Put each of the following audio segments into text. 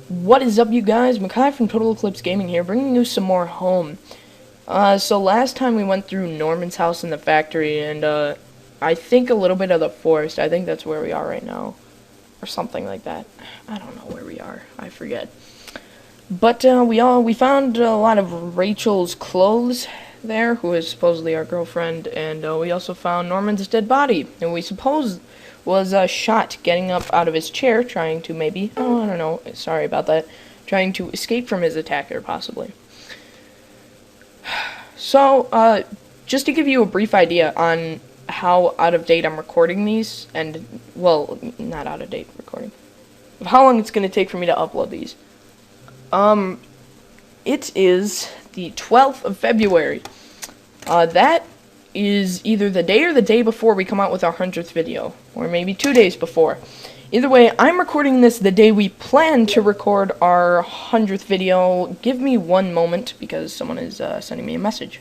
What is up, you guys? Makai from Total Eclipse Gaming here, bringing you some more home. So last time we went through Norman's house in the factory, and, I think a little bit of the forest. I think that's where we are right now. Or something like that. I don't know where we are. I forget. But, we found a lot of Rachel's clothes there, who is supposedly our girlfriend, and, we also found Norman's dead body, and we suppose was shot getting up out of his chair, trying to maybe, oh, I don't know, sorry about that, trying to escape from his attacker, possibly. So, just to give you a brief idea on how out of date I'm recording these, and, well, not out of date recording, how long it's going to take for me to upload these. It is the 12th of February. That is either the day or the day before we come out with our 100th video, or maybe 2 days before. Either way, I'm recording this the day we plan to record our 100th video. Give me one moment, because someone is sending me a message.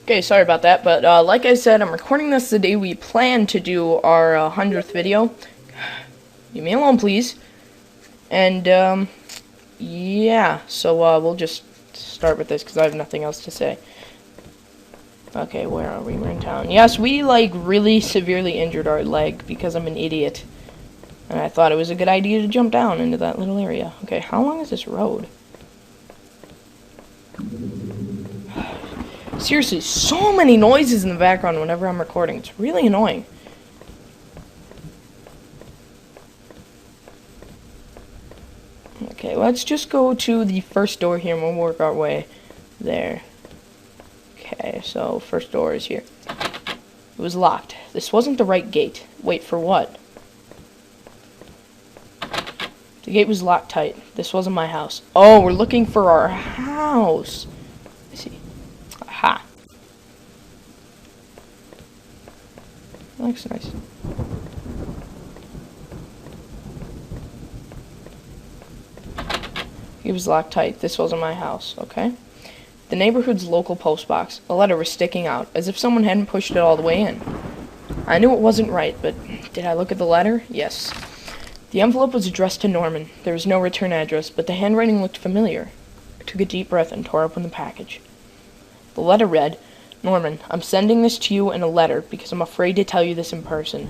Okay, sorry about that, but like I said, I'm recording this the day we plan to do our 100th video. Leave me alone, please. And, yeah, so we'll just start with this, because I have nothing else to say. Okay, where are we? We're in town. Yes, we, like, really severely injured our leg because I'm an idiot. And I thought it was a good idea to jump down into that little area. Okay, how long is this road? Seriously, so many noises in the background whenever I'm recording. It's really annoying. Okay, let's just go to the first door here and we'll work our way there. Okay, so first door is here. It was locked. This wasn't the right gate. Wait, for what? The gate was locked tight. This wasn't my house. Oh, we're looking for our house. I see. Aha. That looks nice. It was locked tight. This wasn't my house, okay? The neighborhood's local post box. A letter was sticking out, as if someone hadn't pushed it all the way in. I knew it wasn't right, but did I look at the letter? Yes. The envelope was addressed to Norman. There was no return address, but the handwriting looked familiar. I took a deep breath and tore open the package. The letter read, Norman, I'm sending this to you in a letter because I'm afraid to tell you this in person.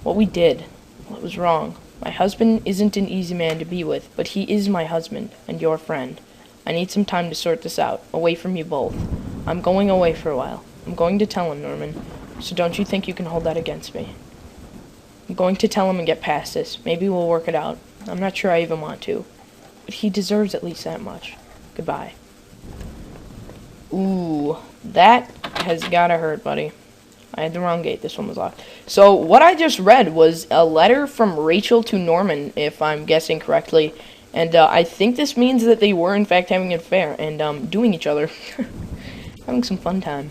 What we did, well, it was wrong. My husband isn't an easy man to be with, but he is my husband and your friend. I need some time to sort this out, away from you both. I'm going away for a while. I'm going to tell him, Norman, so don't you think you can hold that against me. I'm going to tell him and get past this. Maybe we'll work it out. I'm not sure I even want to. But he deserves at least that much. Goodbye. Ooh, that has gotta hurt, buddy. I had the wrong gate. This one was locked. So, what I just read was a letter from Rachel to Norman, if I'm guessing correctly. And I think this means that they were, in fact, having an affair and doing each other. Having some fun time.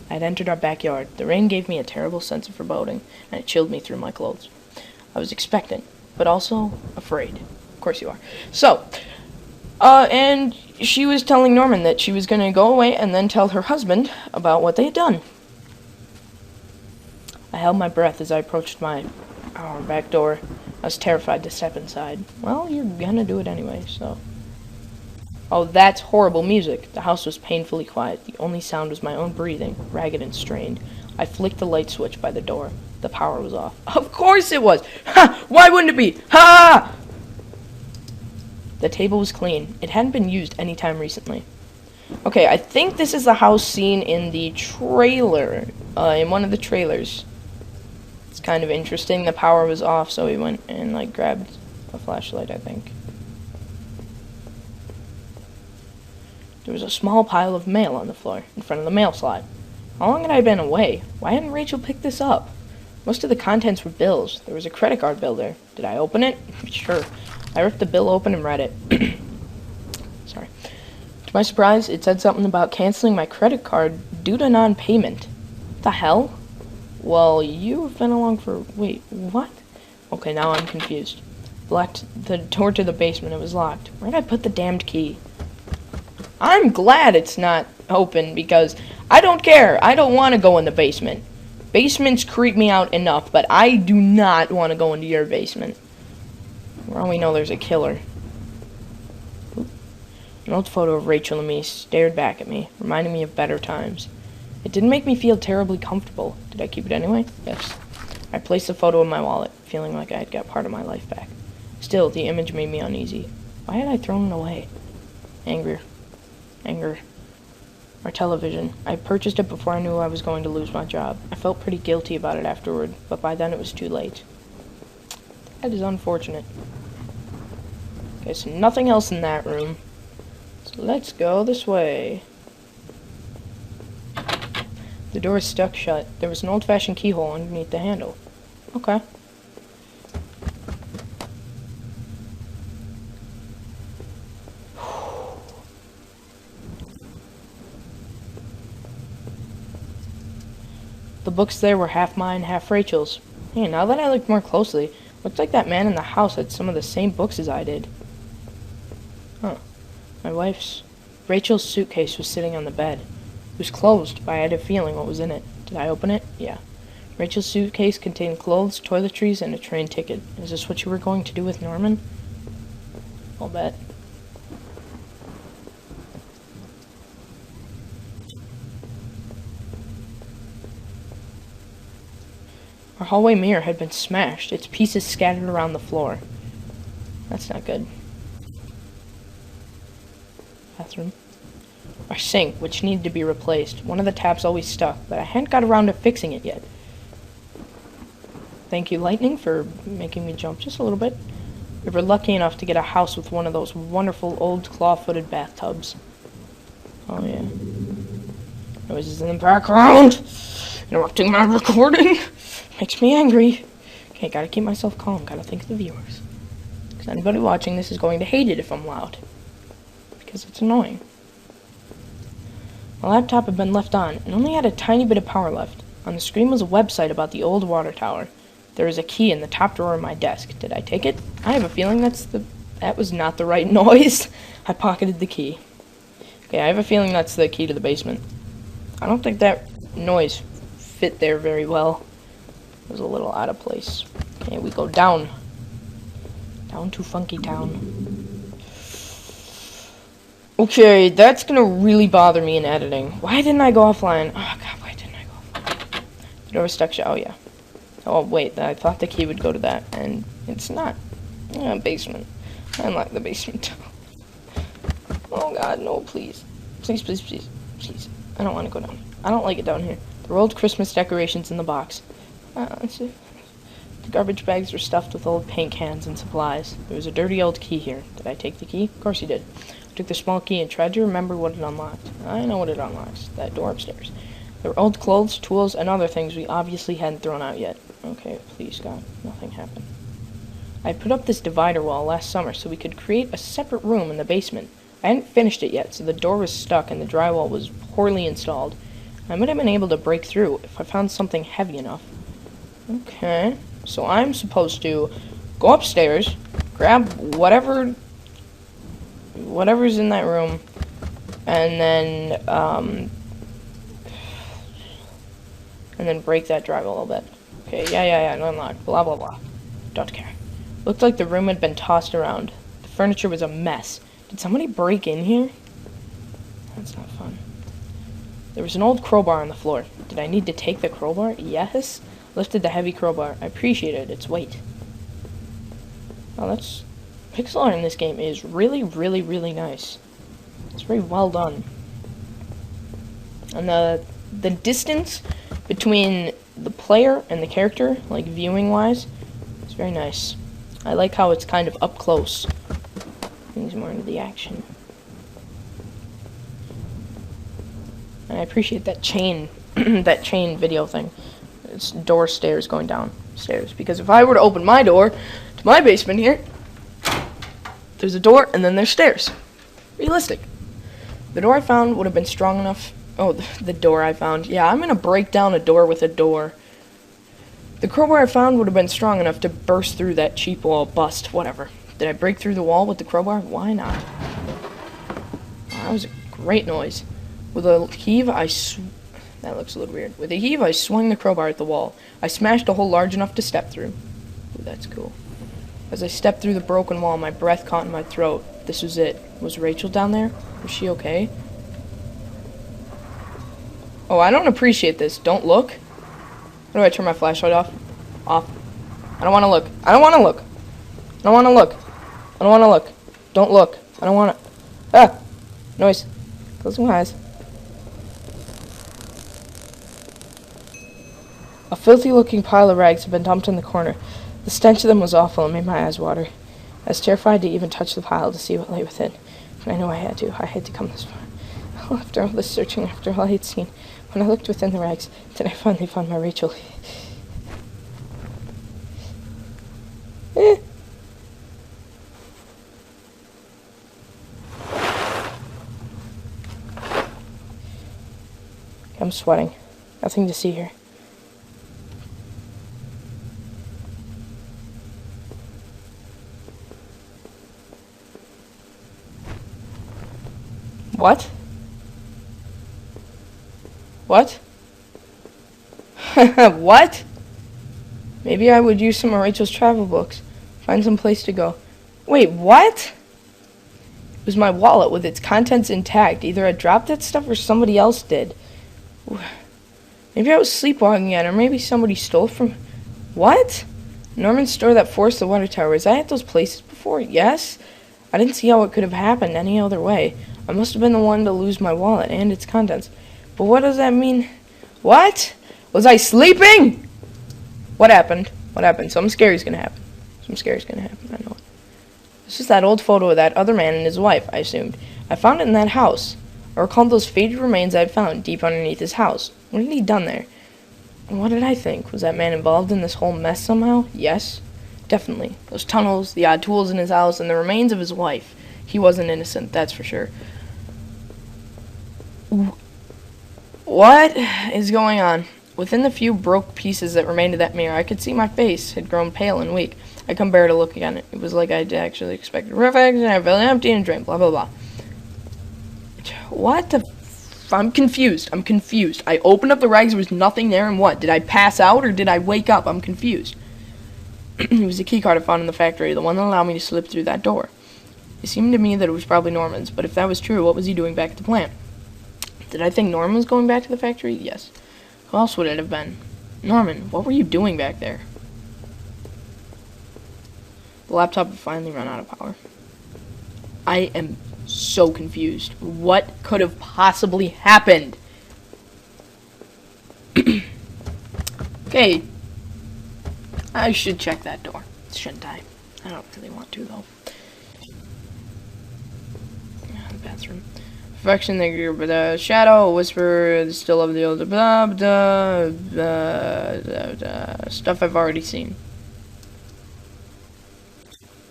I had entered our backyard. The rain gave me a terrible sense of foreboding, and it chilled me through my clothes. I was expectant, but also afraid. Of course you are. So, and she was telling Norman that she was going to go away and then tell her husband about what they had done. I held my breath as I approached our back door. I was terrified to step inside. Well, you're gonna do it anyway, so. Oh, that's horrible music. The house was painfully quiet. The only sound was my own breathing, ragged and strained. I flicked the light switch by the door. The power was off. Of course it was! Ha! Why wouldn't it be? Ha! The table was clean. It hadn't been used any time recently. Okay, I think this is the house seen in the trailer, in one of the trailers. It's kind of interesting. The power was off, so we went and, like, grabbed a flashlight, I think. There was a small pile of mail on the floor, in front of the mail slot. How long had I been away? Why hadn't Rachel picked this up? Most of the contents were bills. There was a credit card bill there. Did I open it? Sure. I ripped the bill open and read it. Sorry. To my surprise, it said something about canceling my credit card due to non-payment. What the hell? Well, you've been along for... Wait, what? Okay, now I'm confused. Locked the door to the basement. It was locked. Where'd I put the damned key? I'm glad it's not open because I don't care. I don't want to go in the basement. Basements creep me out enough, but I do not want to go into your basement. For all we know, there's a killer. Oop. An old photo of Rachel and me stared back at me, reminding me of better times. It didn't make me feel terribly comfortable. Did I keep it anyway? Yes. I placed the photo in my wallet, feeling like I had got part of my life back. Still, the image made me uneasy. Why had I thrown it away? Anger. Our television. I purchased it before I knew I was going to lose my job. I felt pretty guilty about it afterward, but by then it was too late. That is unfortunate. Okay, so nothing else in that room. So let's go this way. The door is stuck shut. There was an old-fashioned keyhole underneath the handle. Okay. The books there were half mine, half Rachel's. Hey, now that I looked more closely, looks like that man in the house had some of the same books as I did. Huh. Rachel's suitcase was sitting on the bed. It was closed, but I had a feeling what was in it. Did I open it? Yeah. Rachel's suitcase contained clothes, toiletries, and a train ticket. Is this what you were going to do with Norman? I'll bet. Our hallway mirror had been smashed, its pieces scattered around the floor. That's not good. Bathroom. Our sink, which needed to be replaced. One of the taps always stuck, but I hadn't got around to fixing it yet. Thank you, Lightning, for making me jump just a little bit. We were lucky enough to get a house with one of those wonderful old claw-footed bathtubs. Oh, yeah. Noises in the background! Interrupting my recording! Makes me angry. Okay, gotta keep myself calm. Gotta think of the viewers. Because anybody watching this is going to hate it if I'm loud. Because it's annoying. My laptop had been left on and only had a tiny bit of power left. On the screen was a website about the old water tower. There was a key in the top drawer of my desk. Did I take it? I have a feeling that was not the right noise. I pocketed the key. Okay, I have a feeling that's the key to the basement. I don't think that noise fit there very well. It was a little out of place. Okay, we go down. Down to Funky Town. Okay, that's gonna really bother me in editing. Why didn't I go offline? Oh god, why didn't I go offline? The door was stuck shut. Oh yeah. Oh wait, I thought the key would go to that, and it's not. Basement. I like the basement. Oh god, no, please. Please, please, please. Please. I don't want to go down. I don't like it down here. There were old Christmas decorations in the box. The garbage bags were stuffed with old paint cans and supplies. There was a dirty old key here. Did I take the key? Of course you did. I took the small key and tried to remember what it unlocked. I know what it unlocks. That door upstairs. There were old clothes, tools, and other things we obviously hadn't thrown out yet. Okay, please, God. Nothing happened. I put up this divider wall last summer so we could create a separate room in the basement. I hadn't finished it yet, so the door was stuck and the drywall was poorly installed. I might have been able to break through if I found something heavy enough. Okay, so I'm supposed to go upstairs, grab whatever's in that room, and then break that drywall a little bit. Okay, yeah, unlocked, blah, blah, blah. Don't care. Looked like the room had been tossed around. The furniture was a mess. Did somebody break in here? That's not fun. There was an old crowbar on the floor. Did I need to take the crowbar? Yes. Lifted the heavy crowbar. I appreciated its weight. Oh, that's... Pixel art in this game is really, really, really nice. It's very well done. And the distance between the player and the character, like viewing-wise, is very nice. I like how it's kind of up close. Brings more into the action. And I appreciate that chain, that chain video thing. It's door stairs going down stairs. Because if I were to open my door to my basement here, there's a door and then there's stairs. Realistic. The door I found would have been strong enough. Oh, the door I found. Yeah, I'm gonna break down a door with a door. The crowbar I found would have been strong enough to burst through that cheap wall. Bust. Whatever. Did I break through the wall with the crowbar? Why not? That was a great noise. With a heave, that looks a little weird. With a heave, I swung the crowbar at the wall. I smashed a hole large enough to step through. Ooh, that's cool. As I stepped through the broken wall, my breath caught in my throat. This was it. Was Rachel down there? Was she okay? Oh, I don't appreciate this. Don't look. How do I turn my flashlight off? Off. I don't want to look. I don't want to look. I don't want to look. I don't want to look. Don't look. I don't want to. Ah! Noise. Close my eyes. A filthy-looking pile of rags had been dumped in the corner. The stench of them was awful and made my eyes water. I was terrified to even touch the pile to see what lay within. But I knew I had to. I had to come this far. After all this searching, after all I had seen, when I looked within the rags, then I finally found my Rachel. I'm sweating. Nothing to see here. What? What? What? Maybe I would use some of Rachel's travel books. Find some place to go. Wait, what? It was my wallet with its contents intact. Either I dropped that stuff or somebody else did. Maybe I was sleepwalking again, or maybe somebody stole from... What? Norman's store that forced the water tower. Was I at those places before? Yes? I didn't see how it could have happened any other way. I must have been the one to lose my wallet and its contents. But what does that mean? What? Was I sleeping? What happened? What happened? Something scary's gonna happen. Something scary's gonna happen. I know it. It's just that old photo of that other man and his wife, I assumed. I found it in that house. I recalled those faded remains I had found deep underneath his house. What had he done there? And what did I think? Was that man involved in this whole mess somehow? Yes. Definitely. Those tunnels, the odd tools in his house, and the remains of his wife. He wasn't innocent, that's for sure. What is going on? Within the few broke pieces that remained of that mirror, I could see my face had grown pale and weak. I couldn't bear to look again. It was like I'd actually expected a reflection, and I felt empty and drained, blah, blah, blah. What the I'm confused. I'm confused. I opened up the rags, there was nothing there, and what? Did I pass out, or did I wake up? I'm confused. It was the key card I found in the factory, the one that allowed me to slip through that door. It seemed to me that it was probably Norman's, but if that was true, what was he doing back at the plant? Did I think Norman was going back to the factory? Yes. Who else would it have been? Norman, what were you doing back there? The laptop had finally run out of power. I am so confused. What could have possibly happened? Okay. I should check that door. Shouldn't I? I don't really want to, though. The bathroom. Perfection, but shadow, whisper, still of the old blah blah stuff I've already seen.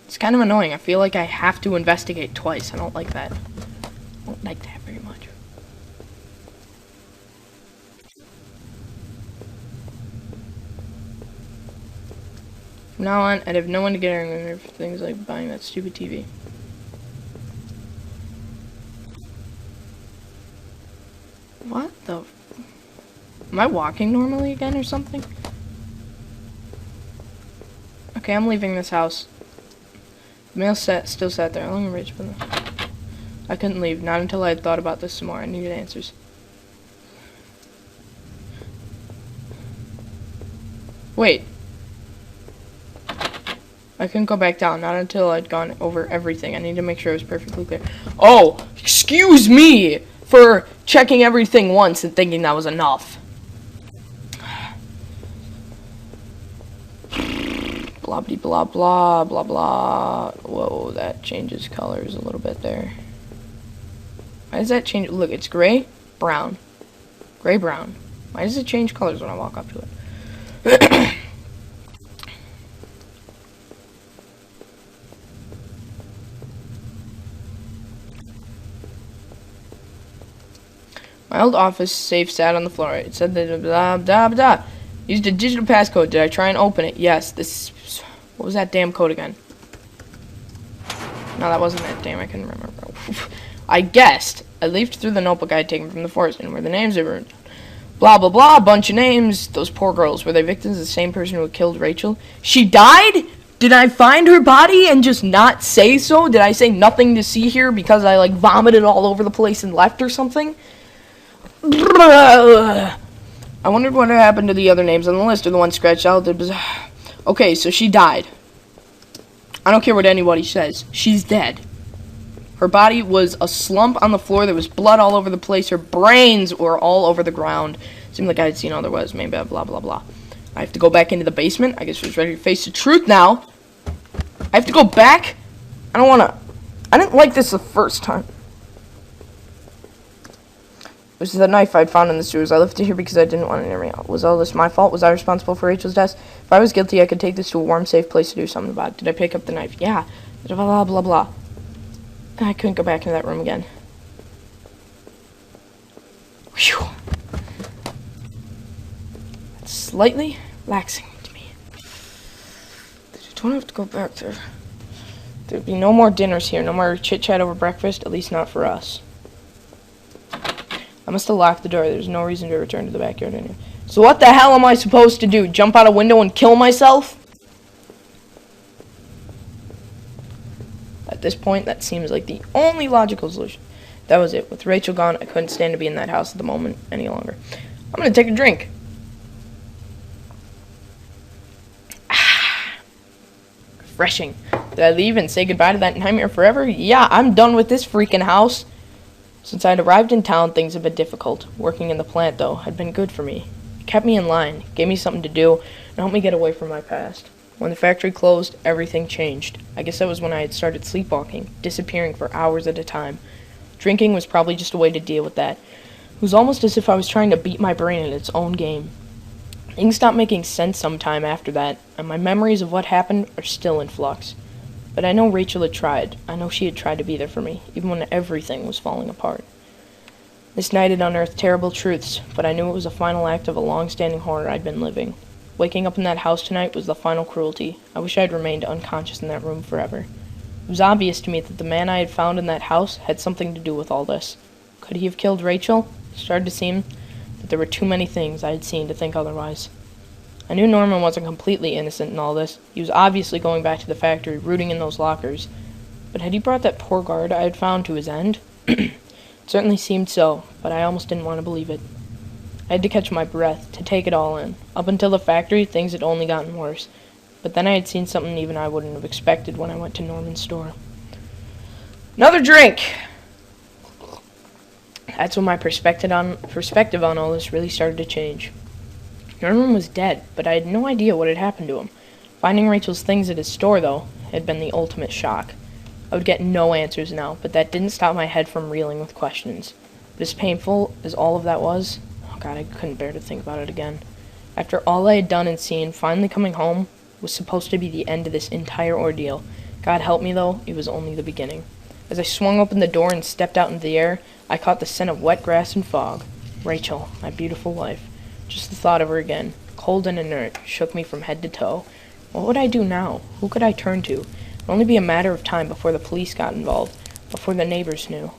It's kind of annoying. I feel like I have to investigate twice. I don't like that. I don't like that very much. From now on, I'd have no one to get angry for things like buying that stupid TV. What the... Am I walking normally again or something? Okay, I'm leaving this house. The mail still sat there. Long and rich, but I couldn't leave. Not until I had thought about this some more. I needed answers. Wait. I couldn't go back down. Not until I'd gone over everything. I needed to make sure it was perfectly clear. Oh! Excuse me for checking everything once and thinking that was enough. Blah blah blah blah blah. Whoa, that changes colors a little bit there. Why does that change? Look, it's gray, brown, gray, brown. Why does it change colors when I walk up to it? My old office safe sat on the floor. It said that blah blah blah. Used a digital passcode. Did I try and open it? Yes. This. What was that damn code again? No, that wasn't it. Damn, I couldn't remember. I guessed. I leafed through the notebook I had taken from the forest and where the names were. Blah blah blah. Bunch of names. Those poor girls. Were they victims of the same person who killed Rachel? She died? Did I find her body and just not say so? Did I say nothing to see here because I, like, vomited all over the place and left or something? I wondered what had happened to the other names on the list, or the one scratched out. Okay, so she died. I don't care what anybody says. She's dead. Her body was a slump on the floor. There was blood all over the place. Her brains were all over the ground. Seemed like I had seen otherwise. Maybe blah, blah, blah. I have to go back into the basement. I guess I was ready to face the truth now. I have to go back? I don't want to. I didn't like this the first time. This is the knife I'd found in the sewers. I left it here because I didn't want it near me. Was all this my fault? Was I responsible for Rachel's death? If I was guilty, I could take this to a warm, safe place to do something about it. Did I pick up the knife? Yeah. Blah, blah, blah, blah. I couldn't go back into that room again. Whew. That's slightly relaxing to me. I don't have to go back there. There'd be no more dinners here. No more chit-chat over breakfast. At least not for us. I must have locked the door. There's no reason to return to the backyard anyway. So what the hell am I supposed to do? Jump out a window and kill myself? At this point, that seems like the only logical solution. That was it. With Rachel gone, I couldn't stand to be in that house at the moment any longer. I'm going to take a drink. Refreshing. Did I leave and say goodbye to that nightmare forever? Yeah, I'm done with this freaking house. Since I'd arrived in town, things had been difficult. Working in the plant, though, had been good for me. It kept me in line, gave me something to do, and helped me get away from my past. When the factory closed, everything changed. I guess that was when I had started sleepwalking, disappearing for hours at a time. Drinking was probably just a way to deal with that. It was almost as if I was trying to beat my brain at its own game. Things stopped making sense sometime after that, and my memories of what happened are still in flux. But I know Rachel had tried. I know she had tried to be there for me, even when everything was falling apart. This night had unearthed terrible truths, but I knew it was a final act of a long-standing horror I'd been living. Waking up in that house tonight was the final cruelty. I wish I had remained unconscious in that room forever. It was obvious to me that the man I had found in that house had something to do with all this. Could he have killed Rachel? It started to seem that there were too many things I had seen to think otherwise. I knew Norman wasn't completely innocent in all this. He was obviously going back to the factory, rooting in those lockers. But had he brought that poor guard I had found to his end? It certainly seemed so, but I almost didn't want to believe it. I had to catch my breath, to take it all in. Up until the factory, things had only gotten worse. But then I had seen something even I wouldn't have expected when I went to Norman's store. Another drink! That's when my perspective on all this really started to change. Norman was dead, but I had no idea what had happened to him. Finding Rachel's things at his store, though, had been the ultimate shock. I would get no answers now, but that didn't stop my head from reeling with questions. But as painful as all of that was, oh God, I couldn't bear to think about it again. After all I had done and seen, finally coming home was supposed to be the end of this entire ordeal. God help me, though, it was only the beginning. As I swung open the door and stepped out into the air, I caught the scent of wet grass and fog. Rachel, my beautiful wife. Just the thought of her again, cold and inert, shook me from head to toe. What would I do now? Who could I turn to? It would only be a matter of time before the police got involved, before the neighbors knew.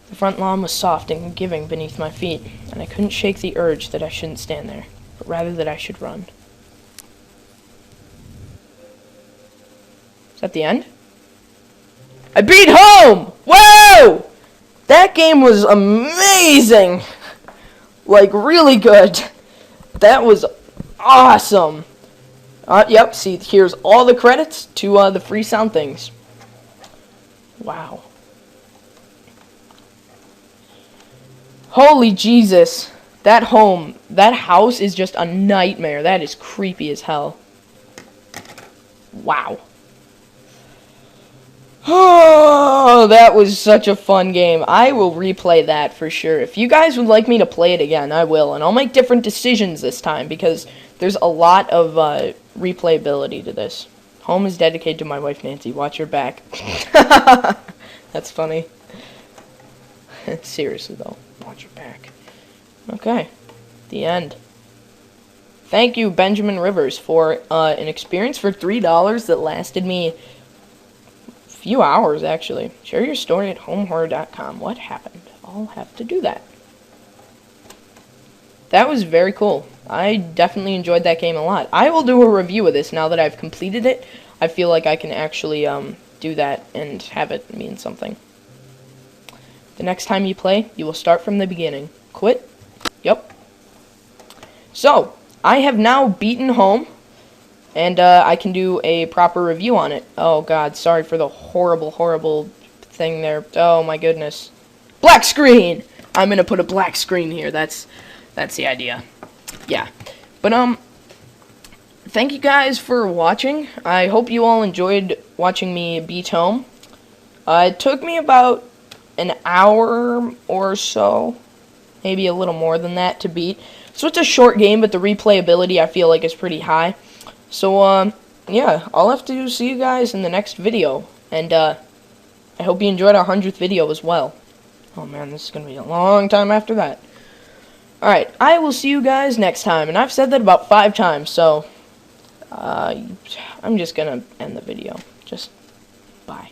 The front lawn was soft and giving beneath my feet, and I couldn't shake the urge that I shouldn't stand there, but rather that I should run. Is that the end? I beat home! Whoa! That game was amazing! Like, really good. That was awesome. Yep, see, here's all the credits to the free sound things. Wow. Holy Jesus. That house is just a nightmare. That is creepy as hell. Wow. Oh, that was such a fun game. I will replay that for sure. If you guys would like me to play it again, I will. And I'll make different decisions this time because there's a lot of replayability to this. Home is dedicated to my wife, Nancy. Watch your back. That's funny. Seriously, though. Watch your back. Okay. The end. Thank you, Benjamin Rivers, for an experience for $3 that lasted me few hours, actually. Share your story at homehorror.com. What happened? I'll have to do that. That was very cool. I definitely enjoyed that game a lot. I will do a review of this now that I've completed it. I feel like I can actually do that and have it mean something. The next time you play, you will start from the beginning. Quit? Yep. So, I have now beaten home, and I can do a proper review on it. Oh god, sorry for the horrible, horrible thing there. Oh my goodness. Black screen! I'm gonna put a black screen here. That's the idea. Yeah. But, thank you guys for watching. I hope you all enjoyed watching me beat home. It took me about an hour or so, maybe a little more than that, to beat. So it's a short game, but the replayability I feel like is pretty high. So, yeah, I'll have to see you guys in the next video. And, I hope you enjoyed our 100th video as well. Oh man, this is going to be a long time after that. Alright, I will see you guys next time. And I've said that about 5 times, so I'm just going to end the video. Just bye.